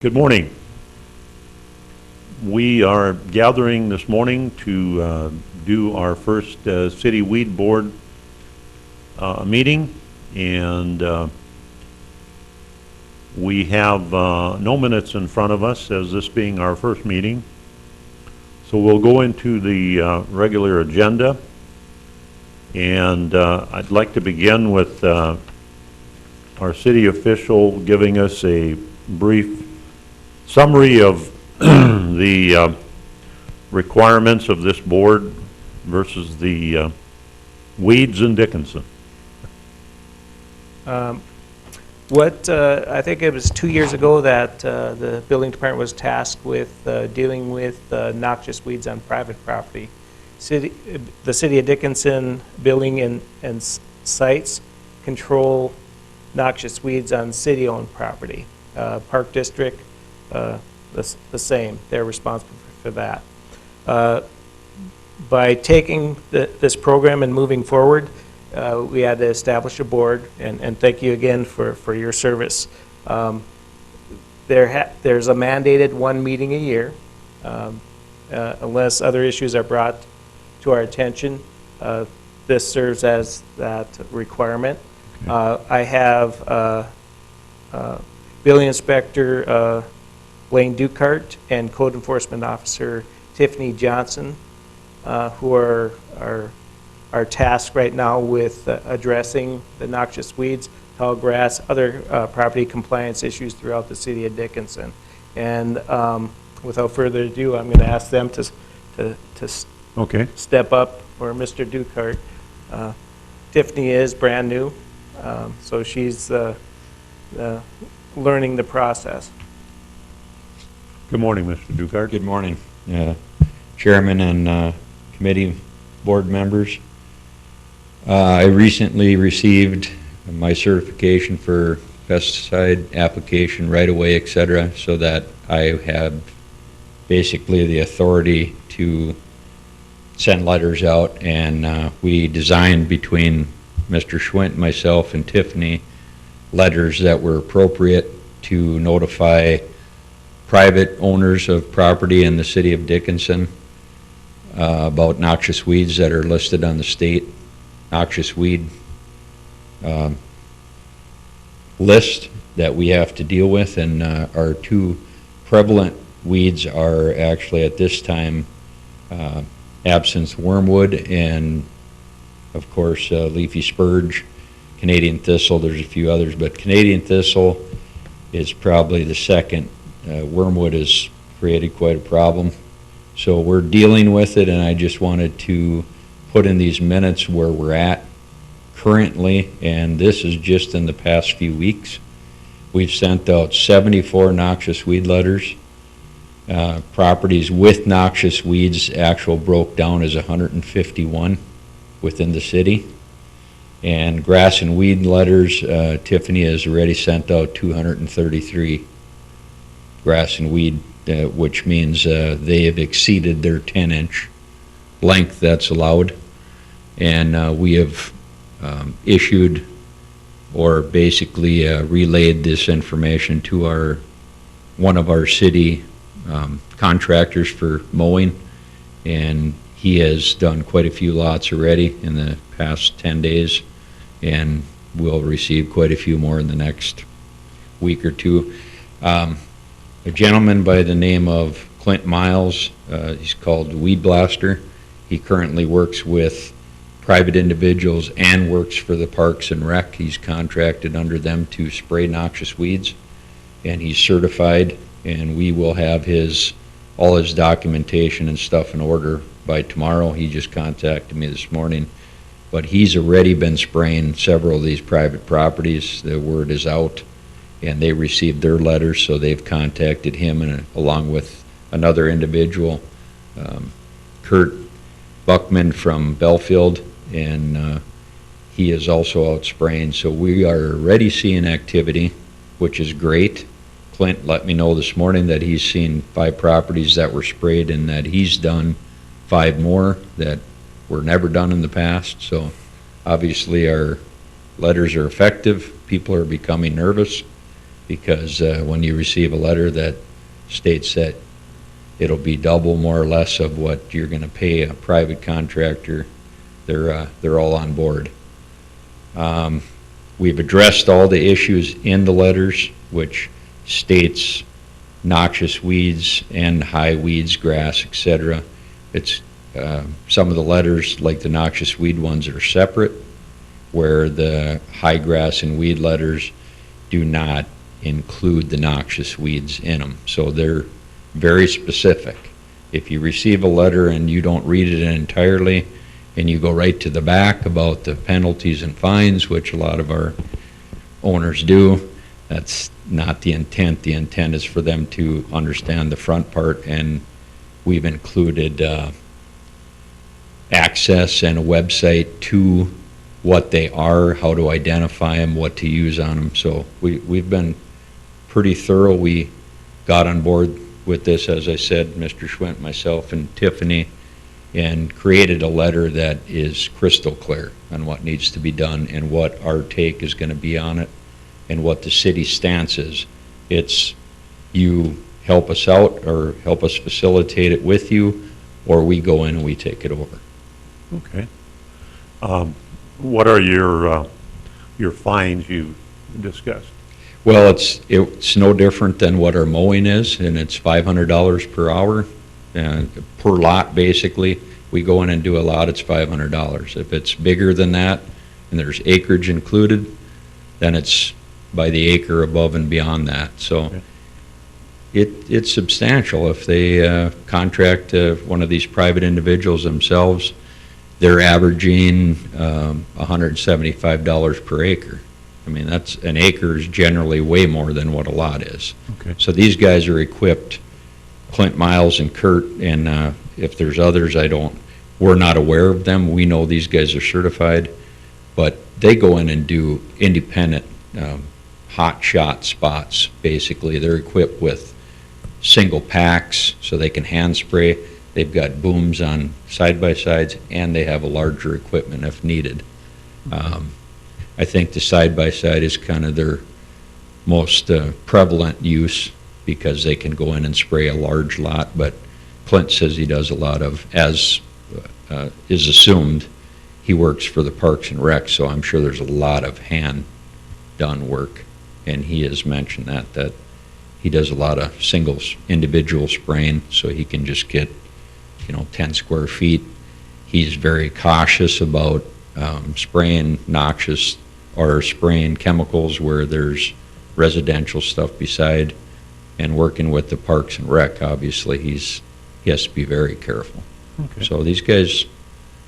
Good morning. We are gathering this morning to do our first City Weed Board meeting, and we have no minutes in front of us as this being our first meeting. So we'll go into the regular agenda, and I'd like to begin with our city official giving us a brief summary of the requirements of this board versus the weeds in Dickinson. I think it was 2 years ago that the building department was tasked with dealing with noxious weeds on private property. The city of Dickinson building and sites control noxious weeds on city-owned property. Park District, the same. They're responsible for that. By taking this program and moving forward, we had to establish a board, and thank you again for your service. There's a mandated one meeting a year, unless other issues are brought to our attention. This serves as that requirement. Okay. I have Building Inspector Blaine Dukart and Code Enforcement Officer Tiffany Johnson, who are tasked right now with addressing the noxious weeds, tall grass, other property compliance issues throughout the city of Dickinson. And without further ado, I'm going to ask them to step up, or Mr. Dukart. Tiffany is brand new, so she's learning the process. Good morning, Mr. Dukart. Good morning, Chairman and committee board members. I recently received my certification for pesticide application right away, etc., so that I have basically the authority to send letters out, and we designed between Mr. Schwint, myself, and Tiffany letters that were appropriate to notify private owners of property in the city of Dickinson about noxious weeds that are listed on the state noxious weed list that we have to deal with. And our two prevalent weeds are actually at this time absinthe wormwood and, of course, leafy spurge, Canadian thistle. There's a few others, but Canadian thistle is probably the second. Wormwood has created quite a problem. So we're dealing with it, and I just wanted to put in these minutes where we're at currently, and this is just in the past few weeks. We've sent out 74 noxious weed letters. Properties with noxious weeds actual broke down as 151 within the city. And grass and weed letters, Tiffany has already sent out 233 grass and weed, which means they have exceeded their 10-inch length that's allowed. And we have issued or basically relayed this information to one of our city contractors for mowing, and he has done quite a few lots already in the past 10 days, and we'll receive quite a few more in the next week or two. A gentleman by the name of Clint Miles, he's called Weed Blaster. He currently works with private individuals and works for the Parks and Rec. He's contracted under them to spray noxious weeds, and he's certified, and we will have all his documentation and stuff in order by tomorrow. He just contacted me this morning, but he's already been spraying several of these private properties. The word is out, and they received their letters, so they've contacted him, and along with another individual, Kurt Buckman from Belfield, and he is also out spraying. So we are already seeing activity, which is great. Clint let me know this morning that he's seen 5 properties that were sprayed, and that he's done 5 more that were never done in the past. So obviously our letters are effective. People are becoming nervous, because when you receive a letter that states that it'll be double more or less of what you're going to pay a private contractor, they're all on board. We've addressed all the issues in the letters, which states noxious weeds and high weeds, grass, etc. It's some of the letters, like the noxious weed ones, are separate, where the high grass and weed letters do not include the noxious weeds in them. So they're very specific. If you receive a letter and you don't read it entirely, and you go right to the back about the penalties and fines, which a lot of our owners do, that's not the intent. The intent is for them to understand the front part, and we've included access and a website to what they are, how to identify them, what to use on them. So we've been pretty thorough. We got on board with this, as I said, Mr. Schwint, myself, and Tiffany, and created a letter that is crystal clear on what needs to be done and what our take is going to be on it and what the city's stance is. It's you help us out or help us facilitate it with you, or we go in and we take it over. Okay. What are your fines you discussed? Well, it's no different than what our mowing is, and it's $500 per hour, per lot, basically. We go in and do a lot, it's $500. If it's bigger than that, and there's acreage included, then it's by the acre above and beyond that. So Okay. it's substantial. If they contract one of these private individuals themselves, they're averaging $175 per acre. I mean, an acre is generally way more than what a lot is. Okay. So these guys are equipped, Clint, Miles, and Kurt, and if there's others, we're not aware of them. We know these guys are certified, but they go in and do independent hot shot spots, basically. They're equipped with single packs so they can hand spray. They've got booms on side-by-sides, and they have a larger equipment if needed. I think the side-by-side is kind of their most prevalent use because they can go in and spray a large lot, but Clint says he does a lot of, as is assumed, he works for the Parks and Rec, so I'm sure there's a lot of hand-done work, and he has mentioned that he does a lot of singles, individual spraying, so he can just get 10 square feet. He's very cautious about spraying noxious or spraying chemicals where there's residential stuff beside, and working with the Parks and Rec, obviously, he has to be very careful. Okay. So these guys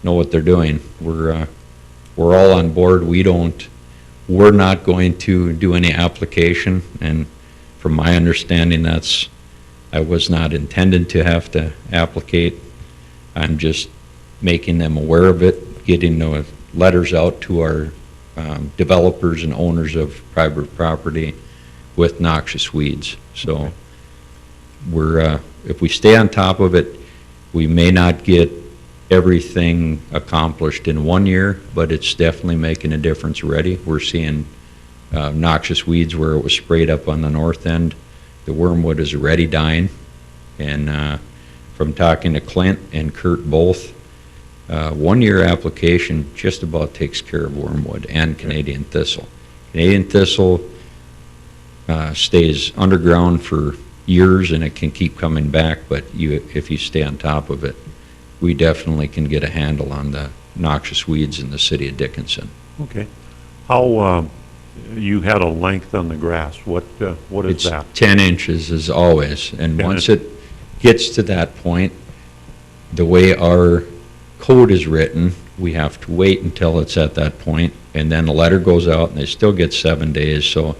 know what they're doing. We're all on board. We're not going to do any application, and from my understanding, I was not intended to have to applicate. I'm just making them aware of it, getting the letters out to our developers and owners of private property with noxious weeds. So if we stay on top of it, we may not get everything accomplished in 1 year, but it's definitely making a difference already. We're seeing noxious weeds where it was sprayed up on the north end. The wormwood is already dying, and from talking to Clint and Kurt both, 1 year application just about takes care of wormwood and Canadian thistle. Canadian thistle stays underground for years and it can keep coming back, but if you stay on top of it, we definitely can get a handle on the noxious weeds in the city of Dickinson. Okay. How, you had a length on the grass. What is that? It's 10 inches as always, and 10 once it gets to that point, the way our code is written, we have to wait until it's at that point, and then the letter goes out and they still get 7 days. So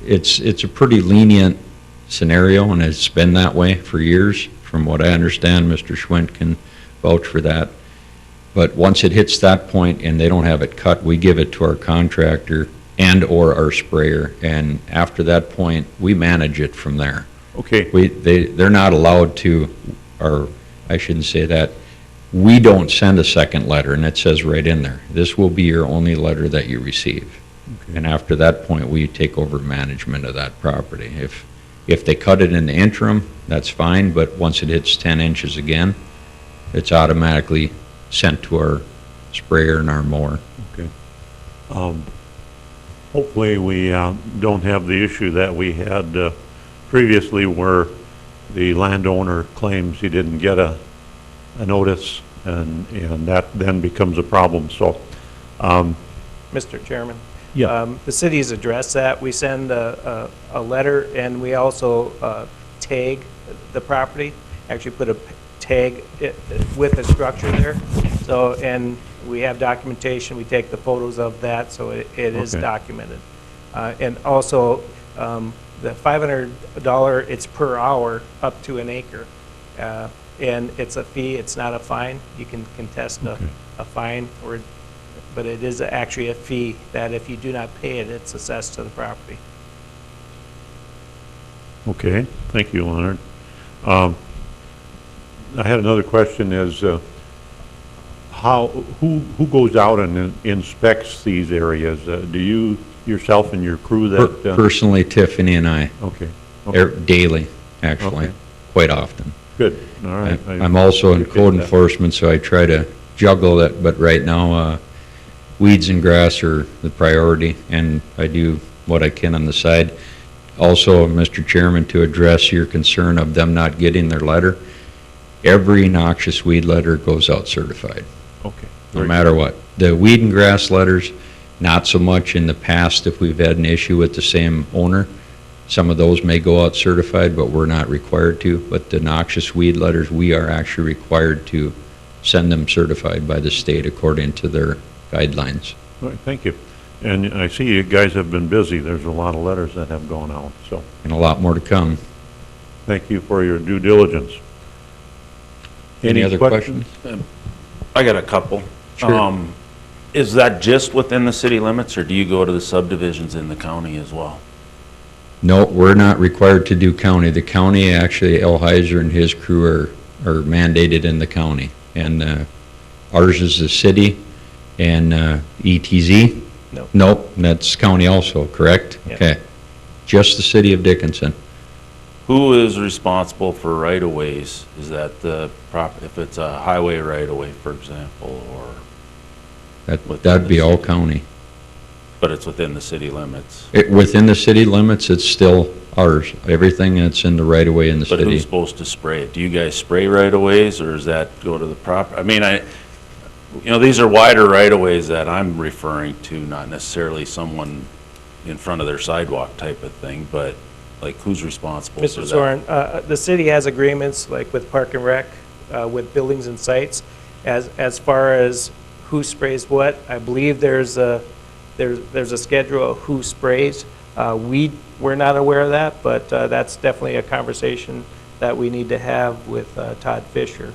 it's a pretty lenient scenario, and it's been that way for years. From what I understand, Mr. Schwint can vouch for that. But once it hits that point and they don't have it cut, we give it to our contractor and or our sprayer, and after that point, we manage it from there. Okay. They're not allowed to, or I shouldn't say that, we don't send a second letter, and it says right in there, this will be your only letter that you receive. And after that point, we take over management of that property. If they cut it in the interim, that's fine, but once it hits 10 inches again, it's automatically sent to our sprayer and our mower. Okay. Hopefully, we don't have the issue that we had previously where the landowner claims he didn't get a notice, and that then becomes a problem, so. Mr. Chairman? Yeah. The city's addressed that. We send a letter, and we also tag the property, actually put a tag with the structure there. So, and we have documentation, we take the photos of that, so it is Okay. documented. And also, the $500, it's per hour up to an acre. And it's a fee, it's not a fine. You can contest a fine, but it is actually a fee that if you do not pay it, it's assessed to the property. Okay, thank you, Leonard. I had another question is, who goes out and inspects these areas? Do you yourself and your crew that? Personally, Tiffany and I, Okay, daily, actually, Okay. quite often. good, all right. I'm also in appreciate code that. enforcement, so I try to juggle it, but right now, weeds and grass are the priority, and I do what I can on the side. Also, Mr. Chairman, to address your concern of them not getting their letter, every noxious weed letter goes out certified, Okay. no very matter what. The weed and grass letters, not so much in the past if we've had an issue with the same owner. Some of those may go out certified, but we're not required to. But the noxious weed letters, we are actually required to send them certified by the state according to their guidelines. All right, thank you. And I see you guys have been busy. There's a lot of letters that have gone out, so And a lot more to come. thank you for your due diligence. Any other questions? I got a couple. Sure. Is that just within the city limits, or do you go to the subdivisions in the county as well? No, we're not required to do county. The county, actually, El Heiser and his crew are mandated in the county. And ours is the city and ETZ? No. Nope, that's county also, correct? Yeah. Okay. Just the city of Dickinson. Who is responsible for right-of-ways? Is that if it's a highway right-of-way, for example, or, That'd be all county. but it's within the city limits? Within the city limits, it's still ours. Everything that's in the right of way in the But who's city. supposed to spray it? Do you guys spray right-of-ways, or does that go to the I mean, these are wider right-of-ways that I'm referring to, not necessarily someone in front of their sidewalk type of thing, but like, who's responsible for Mr. that? Soren, the city has agreements, like with Park and Rec, with buildings and sites. As far as who sprays what, I believe there's a schedule of who sprays. We're not aware of that, but that's definitely a conversation that we need to have with Todd Fisher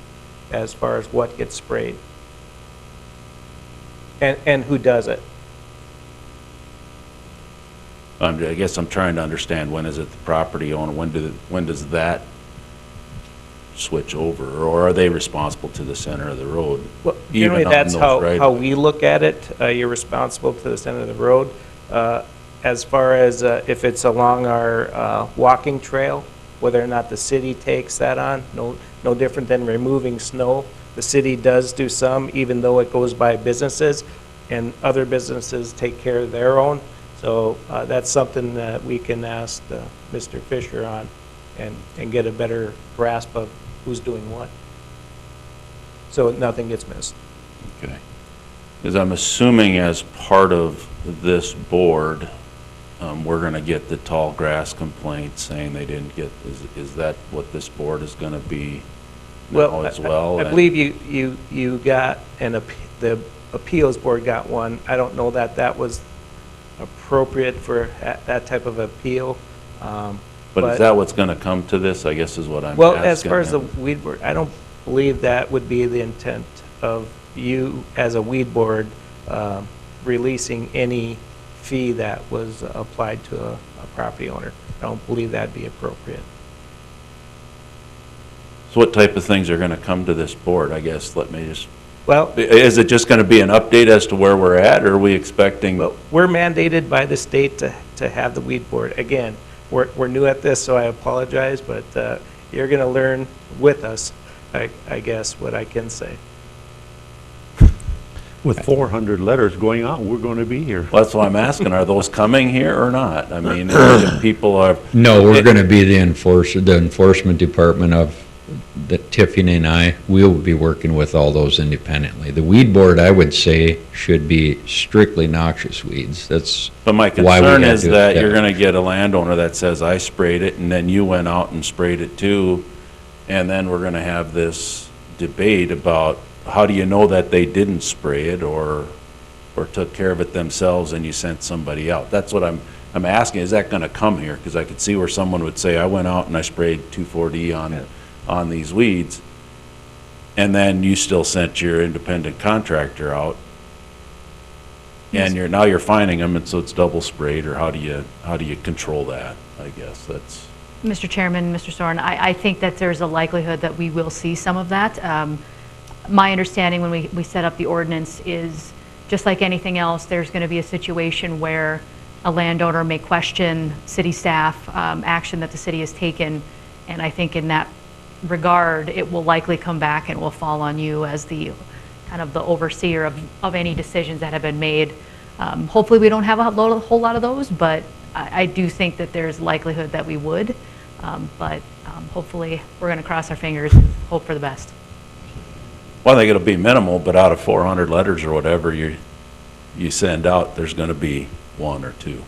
as far as what gets sprayed. And who does it. I guess I'm trying to understand, when is it the property owner, when does that switch over? Or are they responsible to the center of the road? Well, even generally, on that's those how right-of-ways? we look at it. You're responsible to the center of the road. As far as if it's along our walking trail, whether or not the city takes that on, no different than removing snow. The city does do some, even though it goes by businesses, and other businesses take care of their own. So that's something that we can ask Mr. Fisher on and get a better grasp of who's doing what, so nothing gets missed. Okay. Because I'm assuming as part of this board, we're going to get the tall grass complaint saying they didn't get, is that what this board is going to be now as well? I believe you got, the appeals board got one. I don't know that was appropriate for that type of appeal. But is that what's going to come to this, I guess is what I'm asking? Well, as far as the weed board, I don't believe that would be the intent of you as a weed board releasing any fee that was applied to a property owner. I don't believe that'd be appropriate. So what type of things are going to come to this board? I guess, let me just Well, Is it just gonna be an update as to where we're at, or are we expecting? Well, we're mandated by the state to have the weed board. Again, we're new at this, so I apologize, but you're going to learn with us, I guess, what I can say. With 400 letters going out, we're going to be here. Well, that's why I'm asking, are those coming here or not? I mean, if people are. No, we're going to be the enforcement department of the Tiffany and I. We'll be working with all those independently. The weed board, I would say, should be strictly noxious weeds. That's But my why we concern had is to that you're establish. gonna get a landowner that says, I sprayed it, and then you went out and sprayed it too, and then we're gonna have this debate about, how do you know that they didn't spray it, or took care of it themselves and you sent somebody out? That's what I'm asking, is that gonna come here? Because I could see where someone would say, I went out and I sprayed 2,4-D on these weeds, and then you still sent your independent contractor out, and now you're finding them, and so it's double sprayed, or how do you control that? I guess that's. Mr. Chairman, Mr. Soren, I think that there's a likelihood that we will see some of that. My understanding when we set up the ordinance is, just like anything else, there's going to be a situation where a landowner may question city staff action that the city has taken, and I think in that regard, it will likely come back and will fall on you as the kind of the overseer of any decisions that have been made. Hopefully we don't have a whole lot of those, but I do think that there's likelihood that we would. But hopefully we're going to cross our fingers and hope for the best. Well, I think it'll be minimal, but out of 400 letters or whatever you send out, there's gonna be one or two.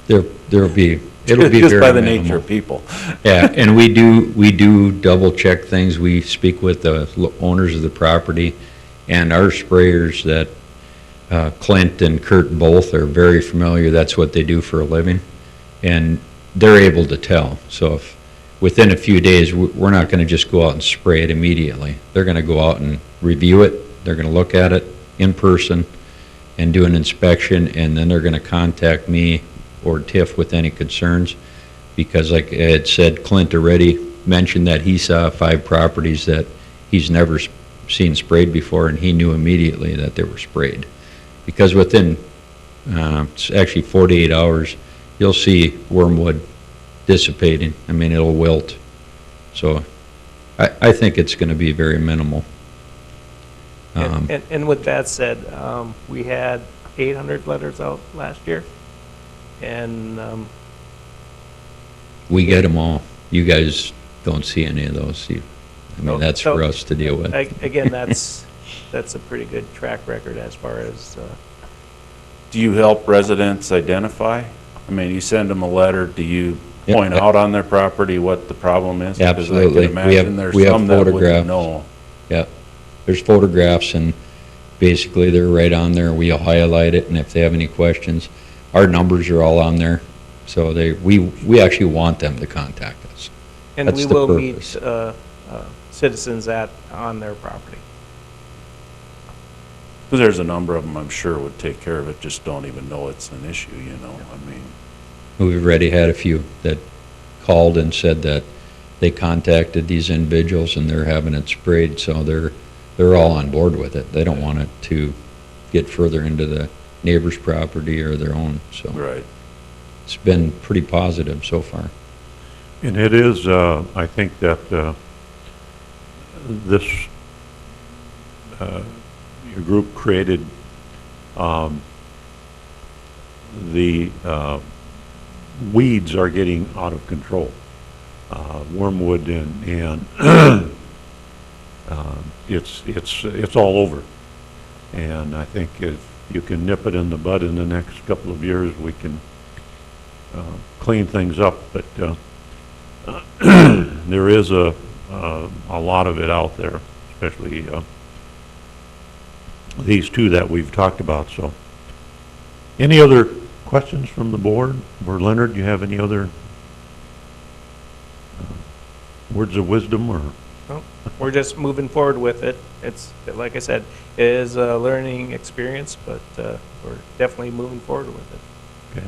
It'll be Just very by the minimal. nature of people. Yeah, and we do double check things. We speak with the owners of the property, and our sprayers that Clint and Kurt both are very familiar. That's what they do for a living, and they're able to tell. So if within a few days, we're not going to just go out and spray it immediately. They're going to go out and review it. They're going to look at it in person and do an inspection, and then they're going to contact me or Tiff with any concerns, because like I had said, Clint already mentioned that he saw 5 properties that he's never seen sprayed before, and he knew immediately that they were sprayed. Because within, it's actually 48 hours, you'll see wormwood dissipating. I mean, it'll wilt. So I think it's going to be very minimal. And with that said, we had 800 letters out last year, and We get them all. You guys don't see any of those. I mean, that's for us to deal with. again, that's a pretty good track record as far as, Do you help residents identify? I mean, you send them a letter, do you Yeah. point out on their property what the problem is? Absolutely. Because I can imagine there's We have some that wouldn't photographs. know. Yeah, there's photographs, and basically they're right on there. We'll highlight it, and if they have any questions, our numbers are all on there. So we actually want them to contact us. and That's we the will purpose. meet citizens on their property. Because there's a number of them, I'm sure, would take care of it, just don't even know it's an issue, you know, I mean. We've already had a few that called and said that they contacted these individuals and they're having it sprayed, so they're all on board with it. They don't want it to get further into the neighbor's property or their own, so Right. it's been pretty positive so far. And it is, I think that this, your group created the weeds are getting out of control. Wormwood and it's all over. And I think if you can nip it in the bud in the next couple of years, we can clean things up. But there is a lot of it out there, especially these two that we've talked about. So, any other questions from the board? Or Leonard, do you have any other words of wisdom or? We're just moving forward with it. It's, like I said, it is a learning experience, but we're definitely moving forward with it. Okay.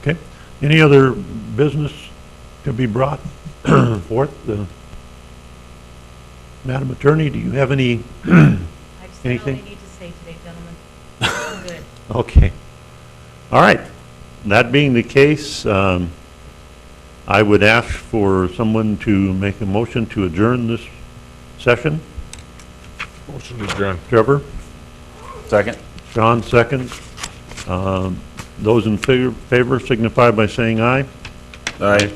Okay. Any other business to be brought forth? Madam Attorney, do you have any, I've said all I Anything? need to say today, gentlemen. I'm good. okay. All right. That being the case, I would ask for someone to make a motion to adjourn this session. Motion to adjourn. Trevor? Second? John, second. Those in favor signify by saying aye. Aye.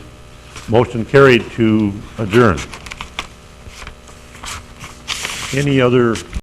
Motion carried to adjourn. Any other